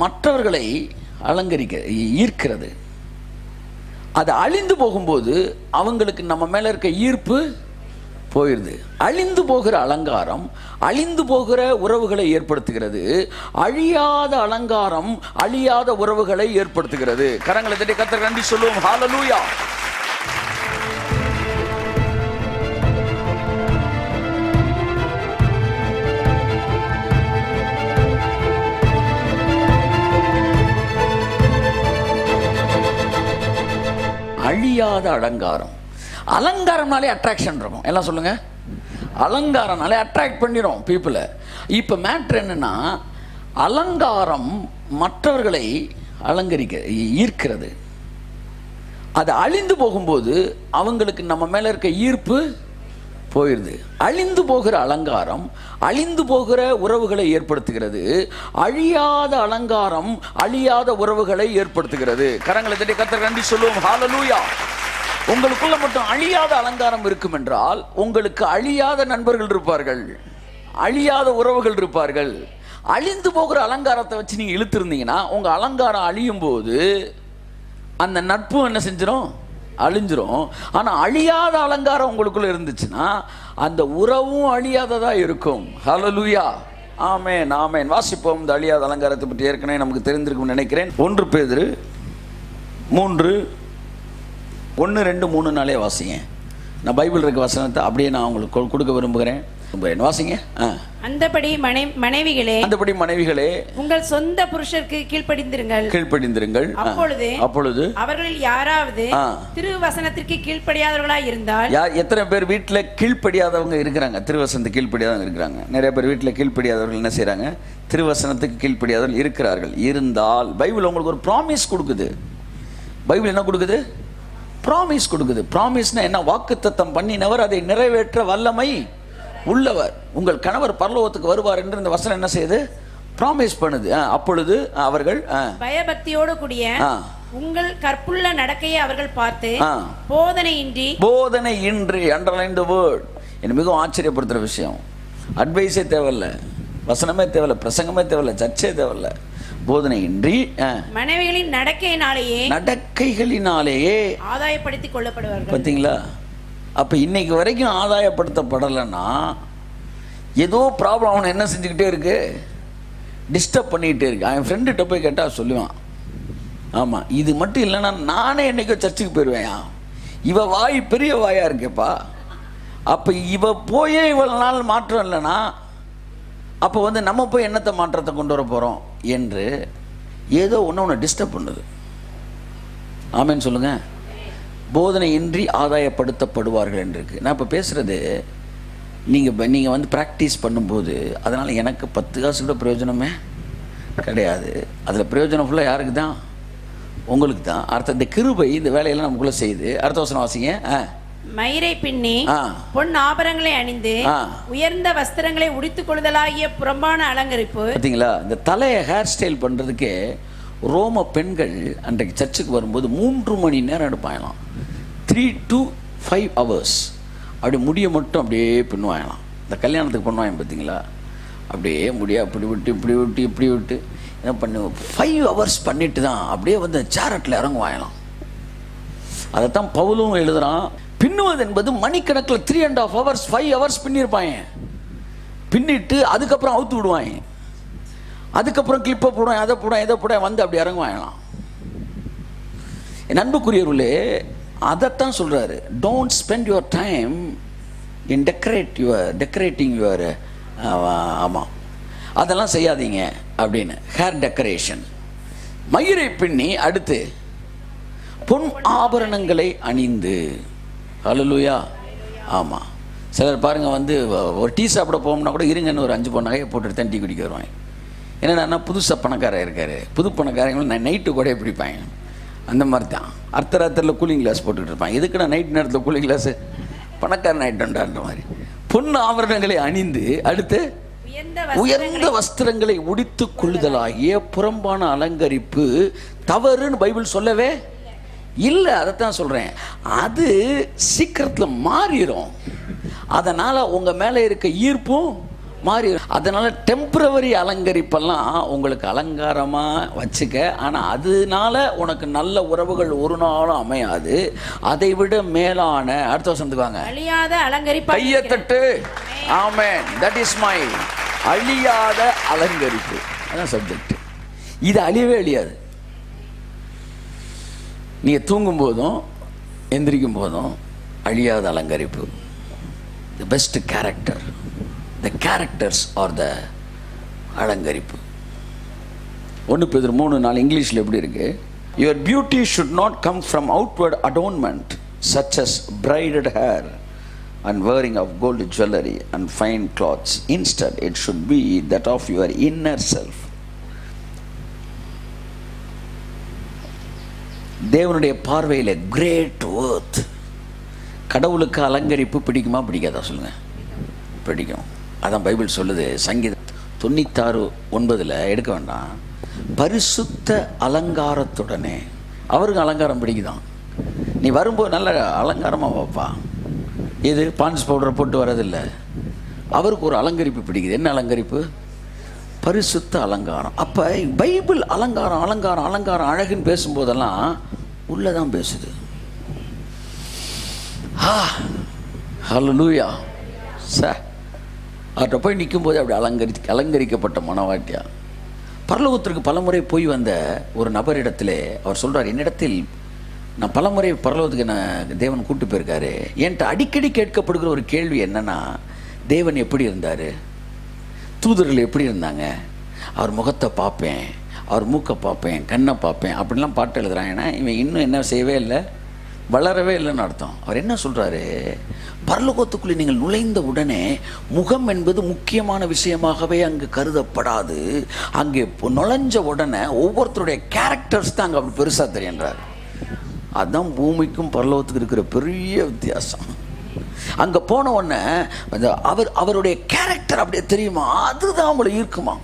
மற்றவர்களை ஈர்க்கிறது. அது அழிந்து போகும்போது அவங்களுக்கு நம்ம மேல இருக்க ஈர்ப்பு போயிடுது. அழிந்து போகிற அலங்காரம் அழிந்து போகிற உறவுகளை ஏற்படுத்துகிறது. அழியாத அலங்காரம் அழியாத உறவுகளை ஏற்படுத்துகிறது. கரங்களை தட்டி கர்த்தருக்கு நன்றி சொல்லுவோம். ஹல்லேலூயா. அழியாத அலங்காரம். அலங்காரம்னாலே அட்ராக்ஷன் இருக்கும். எல்லாம் சொல்லுங்க. அலங்காரம்னாலே அட்ராக்ட் பண்ணிடும் பீப்புளை. இப்போ மேட்ரு என்னன்னா, அலங்காரம் மற்றவர்களை ஈர்க்கிறது. அது அழிந்து போகும்போது அவங்களுக்கு நம்ம மேல இருக்க ஈர்ப்பு போயிடுது. அழிந்து போகிற அலங்காரம் அழிந்து போகிற உறவுகளை ஏற்படுத்துகிறது. அழியாத அலங்காரம் அழியாத உறவுகளை ஏற்படுத்துகிறது. கரங்களை தட்டி கர்த்தருக்கு நன்றி சொல்லுவோம். ஹல்லேலூயா. உங்களுக்குள்ள மட்டும் அழியாத அலங்காரம் இருக்கும் என்றால் உங்களுக்கு அழியாத நண்பர்கள் இருப்பார்கள், அழியாத உறவுகள் இருப்பார்கள். அழிந்து போகிற அலங்காரத்தை வச்சு நீங்க இழுத்திருந்தீங்கன்னா உங்க அலங்காரம் அழியும் போது அந்த நட்பு என்ன செஞ்சிடும்? அழிஞ்சிரும். ஆனா அழியாத அலங்காரம் உங்களுக்குள்ள இருந்துச்சுன்னா அந்த உறவும் அழியாததா இருக்கும். ஹல்லேலூயா. ஆமென், ஆமென். வாசிப்போம். இந்த அழியாத அலங்காரத்தை பற்றி ஏற்கனவே நமக்கு தெரிந்திருக்கும் நினைக்கிறேன். 1 பேதுரு 3:1-2-3 வாசிங்க. நான் பைபிள் இருக்க வசனத்தை அப்படியே நான் உங்களுக்கு கொடுக்க விரும்புகிறேன். வாசிங்க. அந்தபடி மனைவிகளே உங்கள் சொந்த புருஷருக்கு கீழ்ப்படிந்திருங்கள். அப்பொழுது அவர்களில் யாராவது திருவசனத்திற்கு கீழ்ப்படியாதவர்களாய் இருந்தால். எத்தனை பேர் வீட்டுல கீழ்ப்படியாதவங்க இருக்கிறாங்க? திருவசனத்துக்கு கீழ்ப்படியாதவங்க இருக்கிறாங்க. நிறைய பேர் வீட்டுல கீழ்ப்படியாதவர்கள் என்ன செய்யறாங்க? திருவசனத்துக்கு கீழ்ப்படியாதவர்கள் இருக்கிறார்கள். இருந்தால் பைபிள் உங்களுக்கு ஒரு ப்ராமிஸ் கொடுக்குது. பைபிள் என்ன கொடுக்குது? ப்ராமிஸ் கொடுக்குது. ப்ராமிஸ்னா என்ன? வாக்குத்தத்தம் பண்ணினவர் அதை நிறைவேற்ற வல்லமை உள்ளவர். உங்கள் கணவர் பரலோகத்துக்கு வருவார் என்று இந்த வசனம் என்ன செய்யுது? ப்ராமிஸ் பண்ணுது. அப்பொழுது அவர்கள் பயபக்தியோடு கூடிய உங்கள் கற்புள்ள நடக்கையை அவர்கள் பார்த்து போதனையின்றி அண்டர்லைன் தி வேர்ட். எனக்கு மிகவும் ஆச்சரியப்படுத்துற விஷயம், அட்வைஸே தேவையில்லை, வசனமே தேவையில்லை, பிரசங்கமே தேவையில்லை, சர்ச்சே தேவையில்லை. போதனையின்றி மனைவிகளின் நடக்கைகளினாலேயே ஆதாயப்படுத்திக் கொள்ளப்படுவார்கள். பார்த்தீங்களா? அப்போ இன்னைக்கு வரைக்கும் ஆதாயப்படுத்தப்படலைன்னா ஏதோ ப்ராப்ளம் அவனை என்ன செஞ்சுக்கிட்டே இருக்கு? டிஸ்டர்ப் பண்ணிக்கிட்டே இருக்கு. அவன் ஃப்ரெண்டுகிட்ட போய் கேட்டால் சொல்லுவான், ஆமாம் இது மட்டும் இல்லைன்னா நானே என்னைக்கோ சர்ச்சுக்கு போயிடுவேன். இவ வாய் பெரிய வாயாக இருக்கேப்பா. அப்போ இவ போயே இவ்வளோ நாள் மாற்றம் இல்லைன்னா அப்போ நம்ம போய் என்னத்தை மாற்றத்தை கொண்டு வர போகிறோம் என்று ஏதோ ஒன்று டிஸ்டர்ப் பண்ணுது. ஆமேன்னு சொல்லுங்க. போதனையின்றி ஆதாயப்படுத்தப்படுவார்கள் என்று இருக்கு. நான் இப்போ பேசுகிறது நீங்கள் ப்ராக்டிஸ் பண்ணும்போது அதனால் எனக்கு 10 காசு கூட பிரயோஜனமே கிடையாது. அதில் பிரயோஜனம் ஃபுல்லாக யாருக்கு தான்? உங்களுக்கு தான். அடுத்த இந்த கிருபை இந்த வேலையெல்லாம் நமக்குள்ளே செய்யுது. அடுத்த வசனம் வாசிங்க. மயிரை பின்னி பொன் ஆபரணங்களை அணிந்து உயர்ந்த வஸ்திரங்களை உடுத்திக் கொள்ளுதலாகிய புறம்பான அலங்கரிப்பு. பார்த்தீங்களா? இந்த தலையை ஹேர் ஸ்டைல் பண்ணுறதுக்கே ரோம பெண்கள் அன்றைக்கு சர்ச்சுக்கு வரும்போது 3 மணி நேரம் எடுப்பாங்களாம். 3 to 5 hours அப்படி முடிய மட்டும் அப்படியே பின்னுவாங்களாம். இந்த கல்யாணத்துக்கு பண்ணுவாங்க பார்த்தீங்களா? அப்படியே முடிய அப்படி விட்டு இப்படி விட்டு என்ன பண்ணு 5 hours பண்ணிட்டு தான் அப்படியே சேரட்டில் இறங்குவாங்களாம். அதைத்தான் பவுலும் எழுதுறான். பின்னுவது என்பது மணிக்கணக்கில் 3.5 hours 5 hours பின்னிருப்பாங்க. பின்னிட்டு அதுக்கப்புறம் அவுத்து விடுவாங்க. அதுக்கப்புறம் கிளிப்பை போடுவாங்க, அதை போடுவாங்க, இதை போடுவாங்க, அப்படி இறங்குவாங்களாம். என் அன்புக்குரியவர்களே, அதைத்தான் சொல்றாரு. Don't spend your time in decorating your ஆமாம் அதெல்லாம் செய்யாதீங்க அப்படின்னு. ஹேர் டெக்கரேஷன், மயிரை பின்னி, அடுத்து பொன் ஆபரணங்களை அணிந்து. ஹல்லேலூயா. ஆமாம். சிலர் பாருங்கள் ஒரு டீ சாப்பிட போகணும்னா கூட இருங்கன்னு ஒரு 5 பொன் நகையை போட்டுட்டு தான் டீ குடிக்க வருவாங்க. என்னென்னா புதுசாக பணக்காரர் இருக்கார், புது பணக்காரங்களும் நைட்டு கூட பிடிப்பாங்க. அந்த மாதிரி தான் அர்த்தராத்திரில் கூலிங் கிளாஸ் போட்டுக்கிட்டு இருப்பாங்க. எதுக்கு நான் நைட் நேரத்தில் கூலிங் கிளாஸு? பணக்காரன் நைட்டுன்ற மாதிரி. பொன் ஆபரணங்களை அணிந்து, அடுத்து உயர்ந்த வஸ்திரங்களை உடுத்து கொள்ளுதலாகிய புறம்பான அலங்கரிப்பு தவறுன்னு பைபிள் சொல்லவே இல்லை. அதைத்தான் சொல்கிறேன். அது சீக்கிரத்தில் மாறிடும். அதனால் உங்கள் மேலே இருக்க ஈர்ப்பும் மாறி. அதனால டெம்பரவரி அலங்கரிப்பெல்லாம் உங்களுக்கு அலங்காரமாக வச்சுக்க. ஆனால் அதனால உனக்கு நல்ல உறவுகள் ஒரு நாளும் அமையாது. அதை விட மேலான அடுத்த வசனத்துக்கு வாங்க. அழியாத அலங்கரிப்பு. கையை தட்டு. ஆமென். தட் இஸ் மை அழியாத அலங்கரிப்பு. அதான் சப்ஜெக்ட். இது அழியவே அழியாது. நீங்கள் தூங்கும் போதும் எந்திரிக்கும் போதும் அழியாத அலங்கரிப்பு. The best character. The characters are the அலங்கரிப்பு. 1 Peter 3:4 இங்கிலீஷில் எப்படி இருக்கு? Your beauty should not come from outward adornment such as braided hair and wearing of gold jewelry and fine clothes. Instead, it should be that of your inner self. தேவனுடைய பார்வையில் great worth. கடவுளுக்கு அலங்கரிப்பு பிடிக்குமா பிடிக்காதா சொல்லுங்க? பிடிக்கும். அதான் Bible சொல்லுது. சங்கீதம் 96:9 எடுக்க வேண்டாம். பரிசுத்த அலங்காரத்துடனே. அவருக்கு அலங்காரம் பிடிக்குதான். நீ வரும்போது நல்ல அலங்காரமாக வைப்பா. இது பான்ஸ் பவுடரை போட்டு வரதில்லை. அவருக்கு ஒரு அலங்கரிப்பு பிடிக்குது. என்ன அலங்கரிப்பு? பரிசுத்த அலங்காரம். அப்போ பைபிள் அலங்காரம் அலங்காரம் அலங்காரம் அழகுன்னு பேசும்போதெல்லாம் உள்ளதான் பேசுது. ஹல்லேலூயா. சார் அவர்கிட்ட போய் நிற்கும்போது அப்படி அலங்கரிக்கப்பட்ட மனவாட்டியா. பரலோகத்திற்கு பலமுறை போய் வந்த ஒரு நபரிடத்தில் அவர் சொல்கிறார், என்னிடத்தில் நான் பலமுறை பரலோகத்துக்கு என்ன தேவன் கூட்டு போயிருக்காரு. என்கிட்ட அடிக்கடி கேட்கப்படுகிற ஒரு கேள்வி என்னன்னா, தேவன் எப்படி இருந்தார், தூதர்கள் எப்படி இருந்தாங்க, அவர் முகத்தை பார்ப்பேன், அவர் மூக்கை பார்ப்பேன், கண்ணை பார்ப்பேன் அப்படின்லாம் பாட்டு எழுதுறான். ஏன்னா இவன் இன்னும் என்ன செய்யவே இல்லை, வளரவே இல்லைன்னு அர்த்தம். அவர் என்ன சொல்கிறாரு, பரலோகத்துக்குள்ளே நீங்கள் நுழைந்த உடனே முகம் என்பது முக்கியமான விஷயமாகவே அங்கு கருதப்படாது. அங்கே நுழைஞ்ச உடனே ஒவ்வொருத்தருடைய கேரக்டர்ஸ் தான் அங்கே அப்படி பெருசாக தெரியுன்றார். அதுதான் பூமிக்கும் பரலோகத்துக்கு இருக்கிற பெரிய வித்தியாசம். அங்கே போன உடனே அவருடைய கேரக்டர் அப்படியே தெரியுமா, அதுதான் அவங்களை ஈர்க்குமா.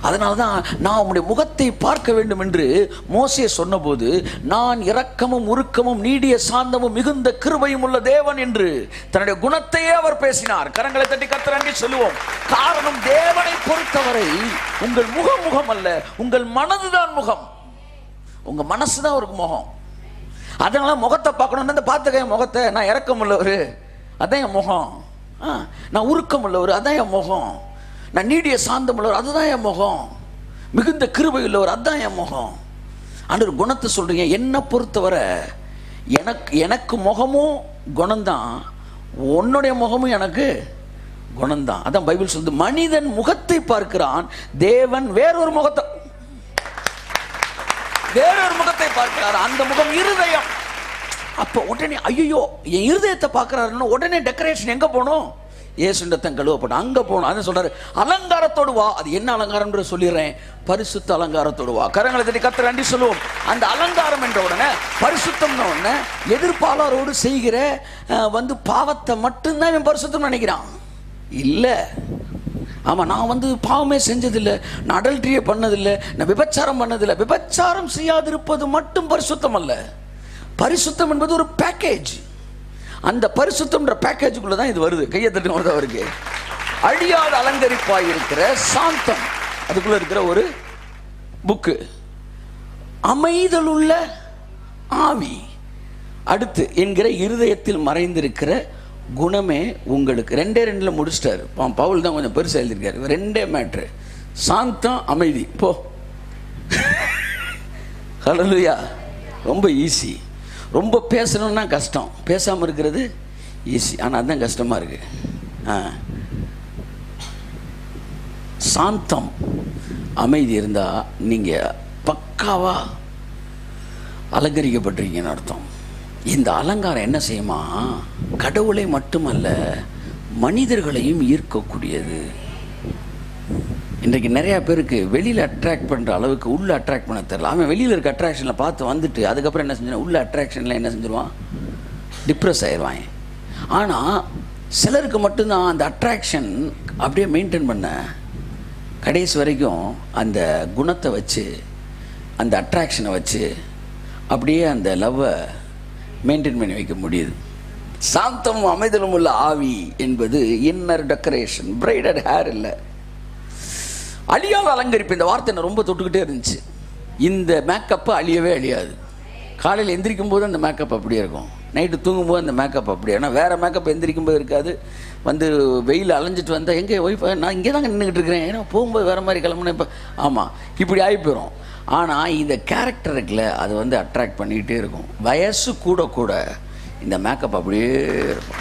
அதனால தான் நான் உங்களுடைய முகத்தை பார்க்க வேண்டும் என்று மோசே சொன்னபோது, நான் இரக்கமும் உருக்கமும் நீடிய சாந்தமும் மிகுந்த கிருபையும் உள்ள தேவன் என்று தன்னுடைய குணத்தையே அவர் பேசினார். கரங்களை தட்டி கர்த்தரை நன்றி சொல்லுவோம். காரணம், தேவனை பொறுத்தவரை உங்கள் முகம் அல்ல, உங்கள் மனதுதான் முகம். உங்க மனசு தான் அவருக்கு முகம். அதனால முகத்தை பார்க்கணும்னு பார்த்துக்க. என் முகத்தை நான் இரக்கம் உள்ளவர், அதான் என் முகம். நான் உருக்கம் உள்ளவர், அதான் என் முகம். நான் நீடிய சாந்தம் உள்ளவர், அதுதான் என் முகம். மிகுந்த கிருபை உள்ளவர், அதுதான் என் முகம். ஆண்டவர் குணத்தை சொல்றீங்க. என்னை பொறுத்தவரை எனக்கு முகமும் குணம்தான், உன்னுடைய முகமும் எனக்கு குணம்தான். அதான் பைபிள் சொல்லுது, மனிதன் முகத்தை பார்க்கிறான், தேவன் வேறொரு முகத்தை பார்க்கிறார். அந்த முகம் இருதயம். அப்போ உடனே ஐயோ என் இருதயத்தை பார்க்கிறாருன்னு உடனே டெக்கரேஷன் எங்க போகணும்? இயேசுண்டத்தன் கழுவப்பட்ட அங்க போகணும். அதை சொல்றாரு, அலங்காரத்தோடு வா. அது என்ன அலங்காரம் சொல்லிடுறேன், பரிசுத்த அலங்காரத்தோடு வா. கரங்களை தட்டி கர்த்தரை நன்றி சொல்லுவோம். அந்த அலங்காரம் என்ற உடனே, பரிசுத்தம்னு உடனே எதிர்ப்பாளரோடு செய்கிற பாவத்தை மட்டும்தான் இவன் பரிசுத்தம் நினைக்கிறான். இல்லை, ஆமாம், நான் பாவமே செஞ்சதில்லை, நான் அடல்ட்ரியே பண்ணதில்லை, நான் விபச்சாரம் பண்ணதில்லை. விபச்சாரம் செய்யாதிருப்பது மட்டும் பரிசுத்தம் அல்ல. பரிசுத்தம் என்பது ஒரு பேக்கேஜ். அந்த பரிசுத்தம்ன்ற பேக்கேஜுக்குள்ள தான் இது வருது. கையை தட்டு வருது அவருக்கு. அழியாத அலங்கரிப்பாய் இருக்கிற சாந்தம், அதுக்குள்ள இருக்கிற ஒரு புக்கு. அமைதலுள்ள ஆவி, அடுத்து என்கிற இருதயத்தில் மறைந்திருக்கிற குணமே உங்களுக்கு. 2 முடிச்சிட்டாரு. பவுல் தான் கொஞ்சம் பெருசாக எழுதியிருக்காரு. 2 மேட்ரு, சாந்தம் அமைதி. போ. ஹல்லேலூயா. ரொம்ப ஈஸி. ரொம்ப பேசணும்னா கஷ்டம், பேசாமல் இருக்கிறது ஈஸி. ஆனால் அதுதான் கஷ்டமாக இருக்கு. சாந்தம் அமைதி இருந்தால் நீங்கள் பக்காவா அலங்கரிக்கப்பட்டிருக்கீங்கன்னு அர்த்தம். இந்த அலங்காரம் என்ன செய்யுமா, கடவுளை மட்டுமல்ல மனிதர்களையும் ஈர்க்கக்கூடியது. இன்றைக்கு நிறையா பேருக்கு வெளியில் அட்ராக்ட் பண்ணுற அளவுக்கு உள்ள அட்ராக்ட் பண்ண தெரியல. அவன் வெளியில் இருக்க அட்ராக்ஷனில் பார்த்து வந்துட்டு அதுக்கப்புறம் என்ன செஞ்சான், உள்ள அட்ராக்ஷனில் என்ன செஞ்சிருவான், டிப்ரெஸ் ஆயிடுவான். ஆனால் சிலருக்கு மட்டும்தான் அந்த அட்ராக்ஷன் அப்படியே மெயின்டைன் பண்ண கடைசி வரைக்கும் அந்த குணத்தை வச்சு, அந்த அட்ராக்ஷனை வச்சு அப்படியே அந்த லவ்வை மெயின்டைன் பண்ணி வைக்க முடியுது. சாந்தமும் அமைதலும் உள்ள ஆவி என்பது இன்னர் டெக்கரேஷன், பிரைடட் ஹேர் இல்லை, அழியாத அலங்கரிப்பு. இந்த வார்த்தை என்ன ரொம்ப தொட்டுக்கிட்டே இருந்துச்சு. இந்த மேக்கப்பு அழியவே அழியாது. காலையில் எந்திரிக்கும் போது அந்த மேக்கப் அப்படியே இருக்கும், நைட்டு தூங்கும்போது அந்த மேக்கப் அப்படியே. ஆனால் வேறு மேக்கப் எந்திரிக்கும் போது இருக்காது. வந்து வெயில் அலைஞ்சிட்டு வந்தால் எங்கே ஒய்ஃப், நான் இங்கே தாங்க நின்றுக்கிட்டு இருக்கிறேன், ஏன்னா போகும்போது வேறு மாதிரி கிளம்புனேன் இப்போ, ஆமாம் இப்படி ஆகி போயிடும். ஆனால் இந்த கேரக்டர் இருக்குல்ல, அது வந்து அட்ராக்ட் பண்ணிக்கிட்டே இருக்கும். வயசு கூட கூட இந்த மேக்கப் அப்படியே இருக்கும்.